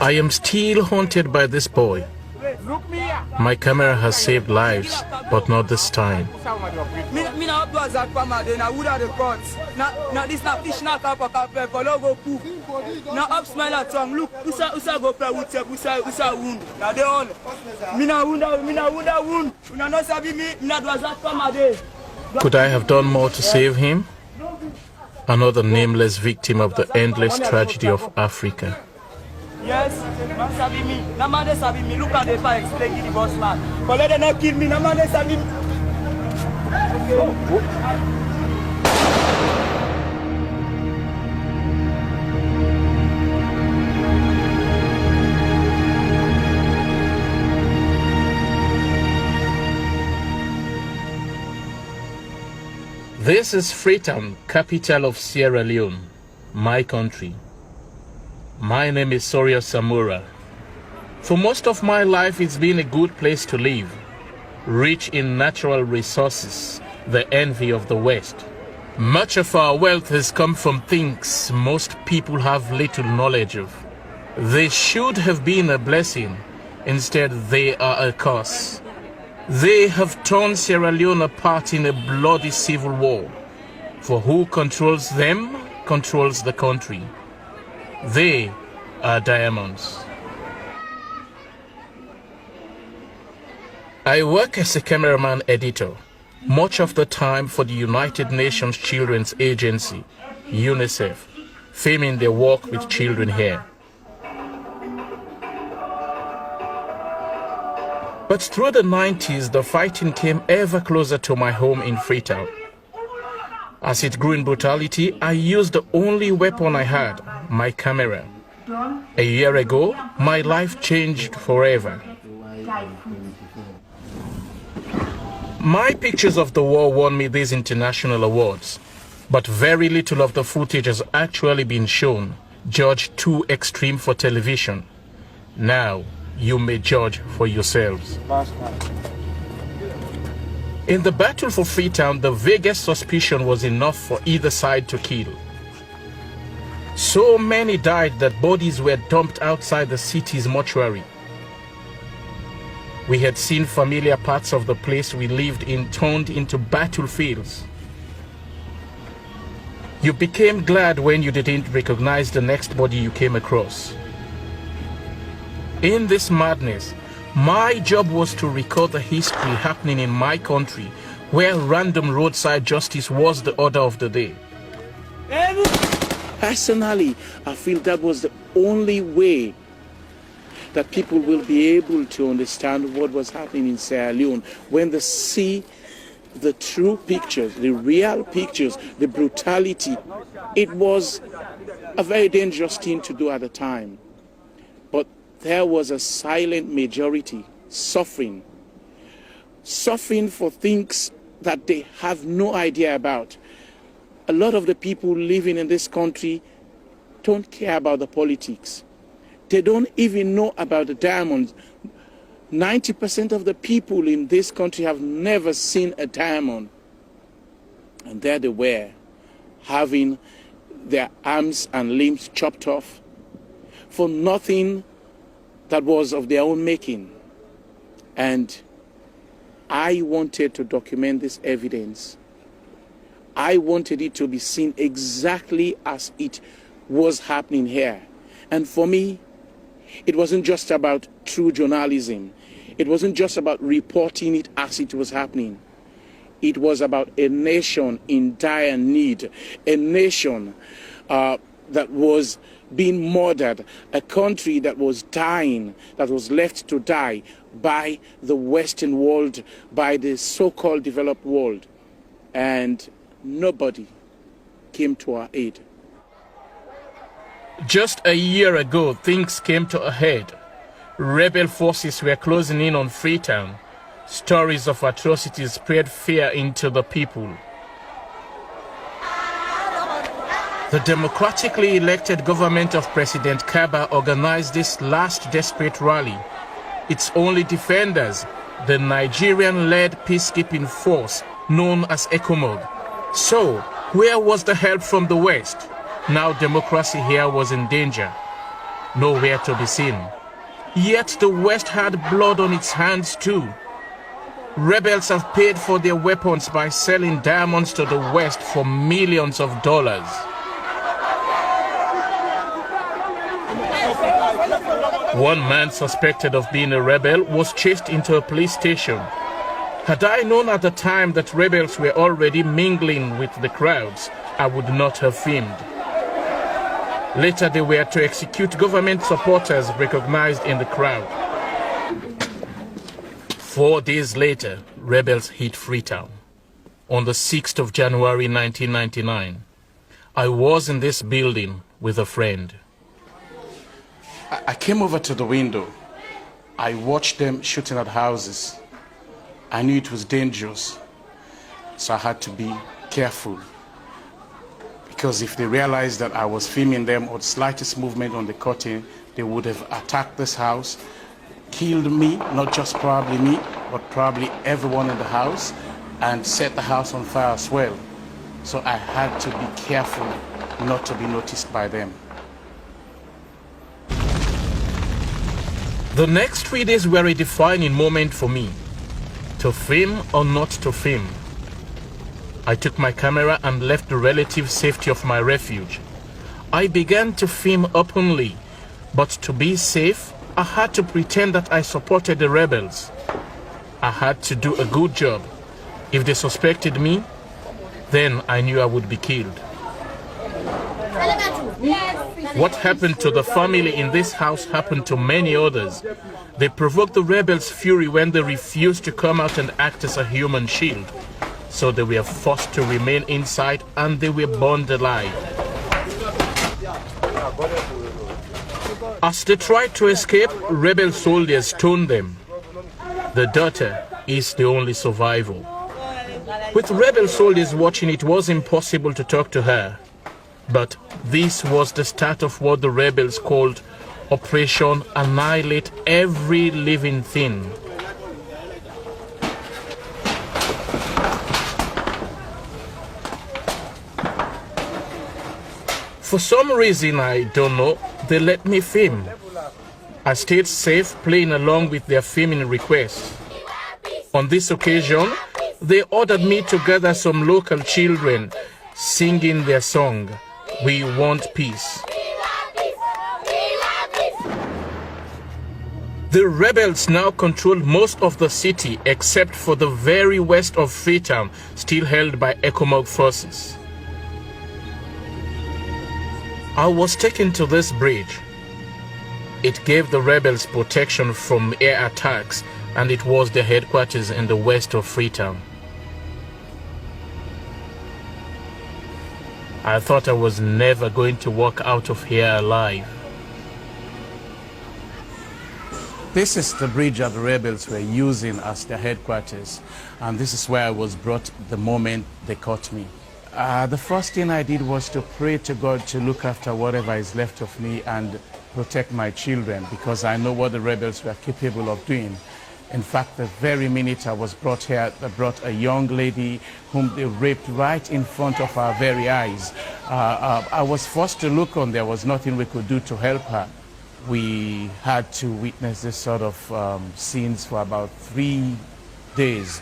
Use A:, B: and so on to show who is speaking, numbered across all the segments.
A: I am still haunted by this boy. My camera has saved lives, but not this time. Could I have done more to save him? Another nameless victim of the endless tragedy of Africa.
B: Yes, man sabi me. Na man dey sabi me. Look at the fire explaining the boss man. But let them not kill me. Na man dey sabi me.
A: This is Freetown, capital of Sierra Leone, my country. My name is Soria Samura. For most of my life, it's been a good place to live, rich in natural resources, the envy of the West. Much of our wealth has come from things most people have little knowledge of. They should have been a blessing, instead they are a curse. They have torn Sierra Leone apart in a bloody civil war. For who controls them, controls the country. They are diamonds. I work as a cameraman editor, much of the time for the United Nations Children's Agency, UNICEF, filming their work with children here. But through the 90s, the fighting came ever closer to my home in Freetown. As it grew in brutality, I used the only weapon I had, my camera. A year ago, my life changed forever. My pictures of the war won me these international awards, but very little of the footage has actually been shown, judged too extreme for television. Now, you may judge for yourselves. In the battle for Freetown, the vaguest suspicion was enough for either side to kill. So many died that bodies were dumped outside the city's mortuary. We had seen familiar parts of the place we lived in turned into battlefields. You became glad when you didn't recognize the next body you came across. In this madness, my job was to record the history happening in my country, where random roadside justice was the order of the day. Personally, I feel that was the only way that people will be able to understand what was happening in Sierra Leone when they see the true pictures, the real pictures, the brutality. It was a very dangerous thing to do at the time. But there was a silent majority suffering for things that they have no idea about. A lot of the people living in this country don't care about the politics. They don't even know about the diamonds. 90% of the people in this country have never seen a diamond. And there they were, having their arms and limbs chopped off for nothing that was of their own making. And I wanted to document this evidence. I wanted it to be seen exactly as it was happening here. And for me, it wasn't just about true journalism. It wasn't just about reporting it as it was happening. It was about a nation in dire need, a nation that was being murdered, a country that was dying, that was left to die by the Western world, by the so-called developed world. And nobody came to our aid. Just a year ago, things came to a head. Rebel forces were closing in on Freetown. Stories of atrocities spread fear into the people. The democratically elected government of President Kaba organized this last desperate rally. Its only defenders, the Nigerian-led peacekeeping force known as ECOMOG. So, where was the help from the West? Now democracy here was in danger, nowhere to be seen. Yet the West had blood on its hands too. Rebels have paid for their weapons by selling diamonds to the West for millions of dollars. One man suspected of being a rebel was chased into a police station. Had I known at the time that rebels were already mingling with the crowds, I would not have filmed. Later they were to execute government supporters recognized in the crowd. 4 days later, rebels hit Freetown. On the 6th of January 1999, I was in this building with a friend. I came over to the window. I watched them shooting at houses. I knew it was dangerous, so I had to be careful. Because if they realized that I was filming them or the slightest movement on the curtain, they would have attacked this house, killed me, not just probably me, but probably everyone in the house, and set the house on fire as well. So I had to be careful not to be noticed by them. The next 3 days were a defining moment for me. To film or not to film. I took my camera and left the relative safety of my refuge. I began to film openly, but to be safe, I had to pretend that I supported the rebels. I had to do a good job. If they suspected me, then I knew I would be killed. What happened to the family in this house happened to many others. They provoked the rebels' fury when they refused to come out and act as a human shield. So they were forced to remain inside and they were burned alive. As they tried to escape, rebel soldiers stoned them. The daughter is the only survivor. With rebel soldiers watching, it was impossible to talk to her. But this was the start of what the rebels called Operation Annihilate Every Living Thing. For some reason, I don't know, they let me film. I stayed safe playing along with their filming requests. On this occasion, they ordered me to gather some local children singing their song, "We Want Peace." The rebels now controlled most of the city except for the very west of Freetown, still held by ECOMOG forces. I was taken to this bridge. It gave the rebels protection from air attacks, and it was their headquarters in the west of Freetown. I thought I was never going to walk out of here alive. This is the bridge that the rebels were using as their headquarters, and this is where I was brought the moment they caught me. The first thing I did was to pray to God to look after whatever is left of me and protect my children, because I know what the rebels were capable of doing. In fact, the very minute I was brought here, they brought a young lady whom they raped right in front of our very eyes. I was forced to look on. There was nothing we could do to help her. We had to witness this sort of scenes for about 3 days,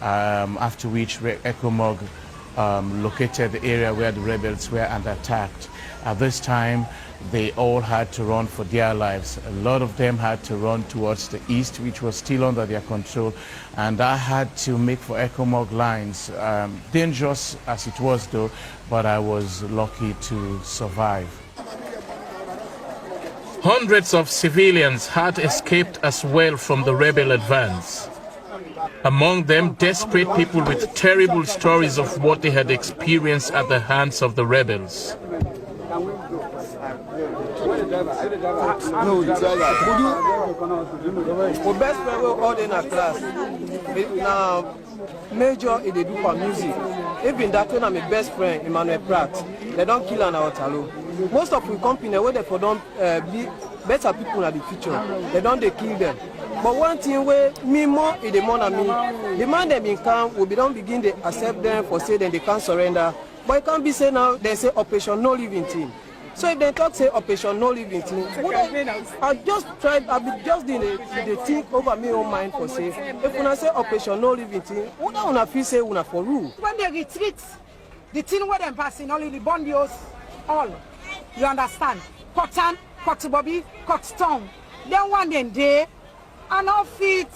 A: after which ECOMOG located the area where the rebels were and attacked. At this time, they all had to run for their lives. A lot of them had to run towards the east, which was still under their control, and I had to make for ECOMOG lines. Dangerous as it was though, but I was lucky to survive. Hundreds of civilians had escaped as well from the rebel advance. Among them, desperate people with terrible stories of what they had experienced at the hands of the rebels.
C: The best friend we all in our class. Now, major in the group of music. Even that when I'm a best friend, Emmanuel Pratt, they don't kill an outalo. Most of the company where they for don't be better people in the future. They don't they kill them. But one thing where me more in the more than me, the man them in camp will be don't begin to accept them for say then they can't surrender. But it can't be say now, they say Operation No Living Team. So if they talk say Operation No Living Team, I just tried, I be just doing the think over my own mind for say, if when I say Operation No Living Team, what I wanna feel say una for rule.
D: When they retreat, the thing where them passing, only the bondios, all, you understand? Cotton, cut bobby, cut tongue. Then one day, and all feet,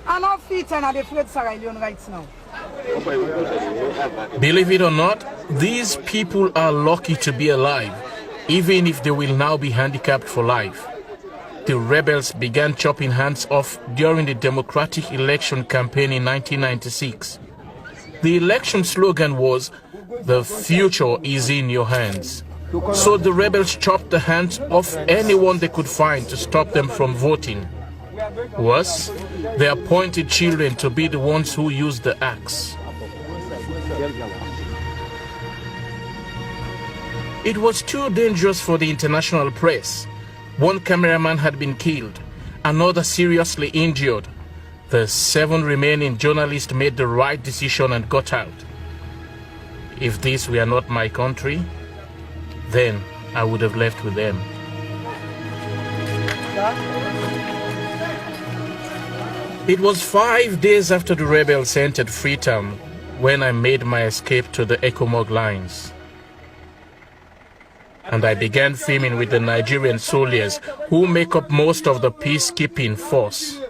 D: and I'm afraid Sierra Leone right now.
E: Believe it or not, these people are lucky to be alive, even if they will now be handicapped for life. The rebels began chopping hands off during the Democratic election campaign in 1996. The election slogan was, "The future is in your hands." So the rebels chopped the hands off anyone they could find to stop them from voting. Worse, they appointed children to be the ones who used the axe. It was too dangerous for the international press. One cameraman had been killed, another seriously injured. The 7 remaining journalists made the right decision and got out. If this were not my country, then I would have left with them. It was 5 days after the rebels entered Freetown when I made my escape to the Ecomog lines. And I began filming with the Nigerian soldiers who make up most of the peacekeeping force.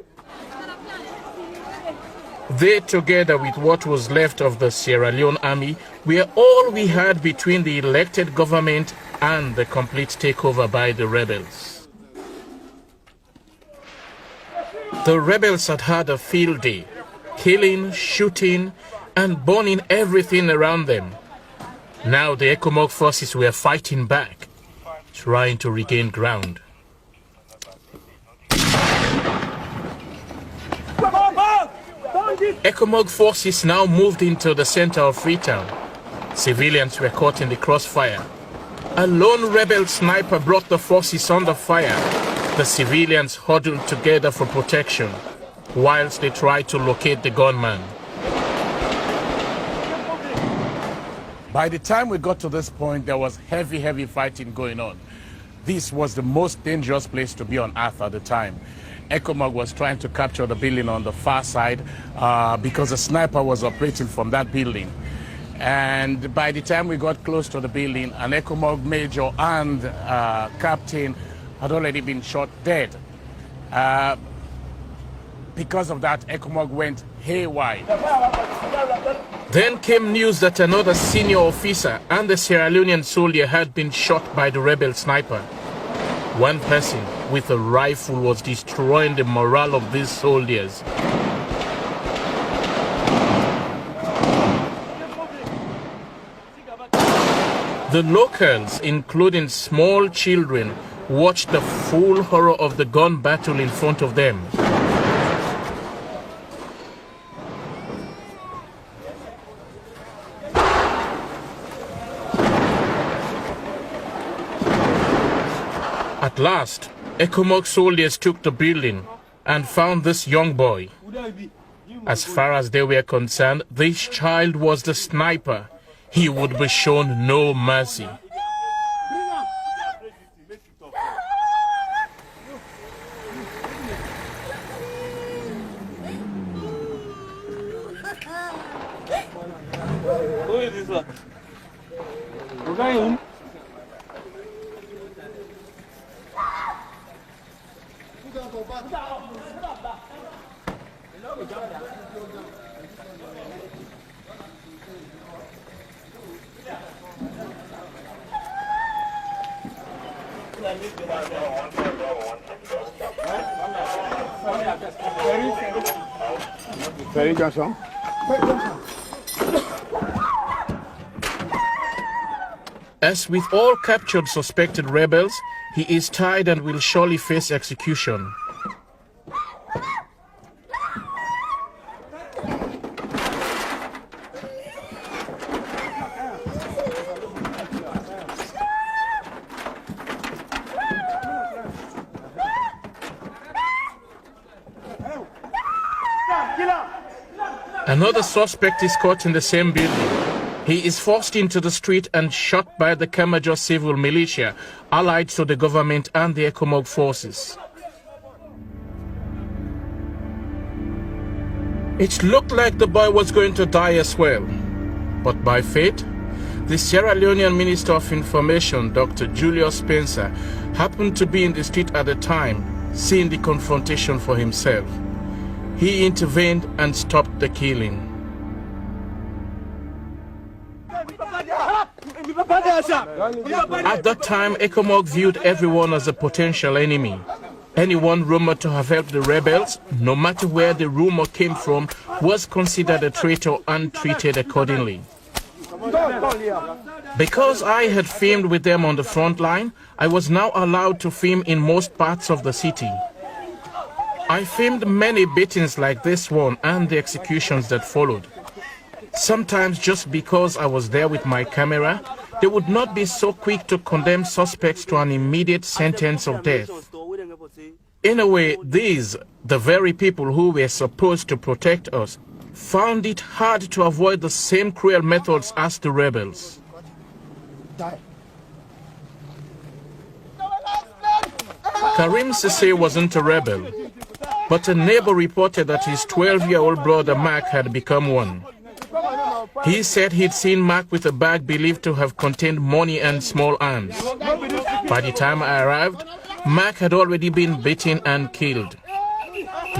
E: They, together with what was left of the Sierra Leone army, were all we had between the elected government and the complete takeover by the rebels. The rebels had had a field day, killing, shooting, and burning everything around them. Now the Ecomog forces were fighting back, trying to regain ground. Ecomog forces now moved into the center of Freetown. Civilians were caught in the crossfire. A lone rebel sniper brought the forces under fire. The civilians huddled together for protection, whilst they tried to locate the gunman.
A: By the time we got to this point, there was heavy fighting going on. This was the most dangerous place to be on Earth at the time. Ecomog was trying to capture the building on the far side because a sniper was operating from that building. And by the time we got close to the building, an Ecomog major and captain had already been shot dead. Because of that, Ecomog went haywire.
E: Then came news that another senior officer and a Sierra Leonean soldier had been shot by the rebel sniper. One person with a rifle was destroying the morale of these soldiers. The locals, including small children, watched the full horror of the gun battle in front of them. At last, Ecomog soldiers took the building and found this young boy. As far as they were concerned, this child was the sniper. He would be shown no mercy.
B: Who is this one? Okay.
F: Ferry Johnson.
E: As with all captured suspected rebels, he is tied and will surely face execution. Another suspect is caught in the same building. He is forced into the street and shot by the Kamajo civil militia, allied to the government and the ECOMOG forces. It looked like the boy was going to die as well. But by fate, the Sierra Leonean Minister of Information, Dr. Julius Spencer, happened to be in the street at the time, seeing the confrontation for himself. He intervened and stopped the killing. At that time, ECOMOG viewed everyone as a potential enemy. Anyone rumored to have helped the rebels, no matter where the rumor came from, was considered a traitor and treated accordingly. Because I had filmed with them on the front line, I was now allowed to film in most parts of the city. I filmed many beatings like this one and the executions that followed. Sometimes just because I was there with my camera, they would not be so quick to condemn suspects to an immediate sentence of death. In a way, these, the very people who were supposed to protect us, found it hard to avoid the same cruel methods as the rebels. Karim Sisse wasn't a rebel, but a neighbor reported that his 12-year-old brother Mark had become one. He said he'd seen Mark with a bag believed to have contained money and small arms. By the time I arrived, Mark had already been beaten and killed.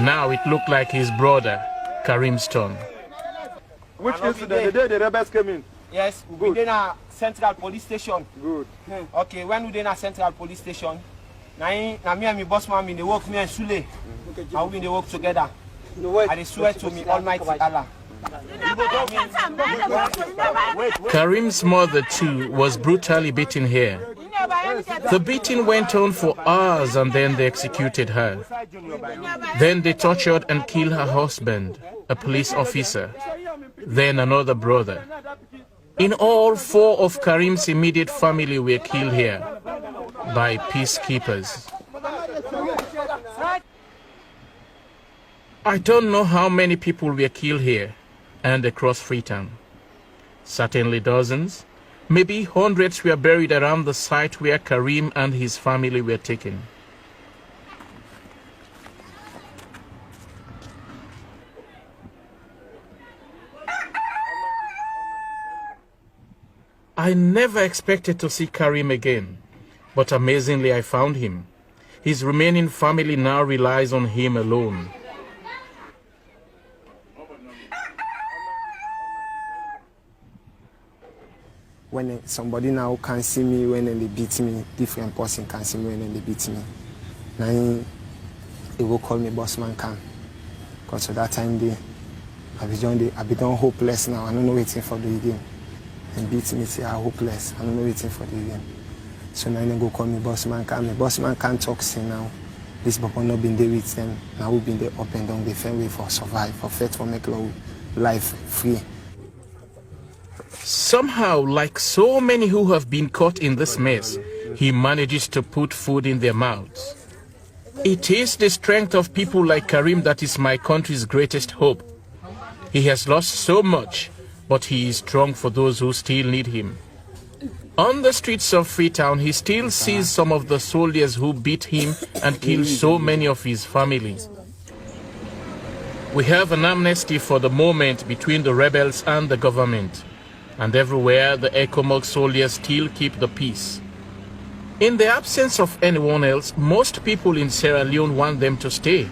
E: Now it looked like his brother, Karim's turn.
F: Which incident? The day the rebels came in?
C: Yes, we did a central police station.
F: Good.
C: Okay, when we did a central police station, now me and my boss man in the work, me and Sule, and we in the work together. I swear to me, Almighty Allah.
E: Karim's mother too was brutally beaten here. The beating went on for hours and then they executed her. Then they tortured and killed her husband, a police officer, then another brother. In all, 4 of Karim's immediate family were killed here by peacekeepers. I don't know how many people were killed here and across Freetown. Certainly dozens, maybe hundreds were buried around the site where Karim and his family were taken. I never expected to see Karim again, but amazingly I found him. His remaining family now relies on him alone.
G: When somebody now can see me when they beat me, different person can see me when they beat me. Now they will call me Bossman Khan. Because at that time I be done hopeless now. I don't know waiting for the game. And beat me say I'm hopeless. I don't know waiting for the game. So now they go call me Bossman Khan. Me Bossman Khan talks now. This people not been there with them. Now we've been there up and down the fair way for survive, for fight, for make life free.
E: Somehow, like so many who have been caught in this mess, he manages to put food in their mouths. It is the strength of people like Karim that is my country's greatest hope. He has lost so much, but he is strong for those who still need him. On the streets of Freetown, he still sees some of the soldiers who beat him and killed so many of his family. We have an amnesty for the moment between the rebels and the government. And everywhere the ECOMOG soldiers still keep the peace. In the absence of anyone else, most people in Sierra Leone want them to stay.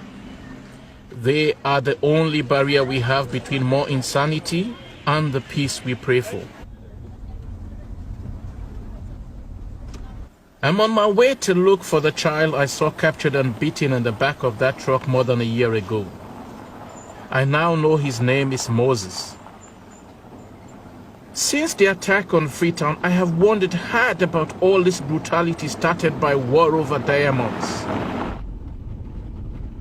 E: They are the only barrier we have between more insanity and the peace we pray for. I'm on my way to look for the child I saw captured and beaten in the back of that truck more than a year ago. I now know his name is Moses. Since the attack on Freetown, I have wondered hard about all this brutality started by war over diamonds.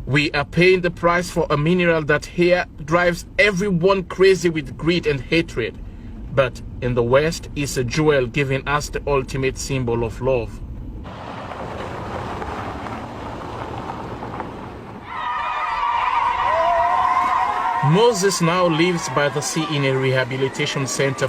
E: We are paying the price for a mineral that here drives everyone crazy with greed and hatred, but in the West is a jewel giving us the ultimate symbol of love. Moses now lives by the sea in a rehabilitation center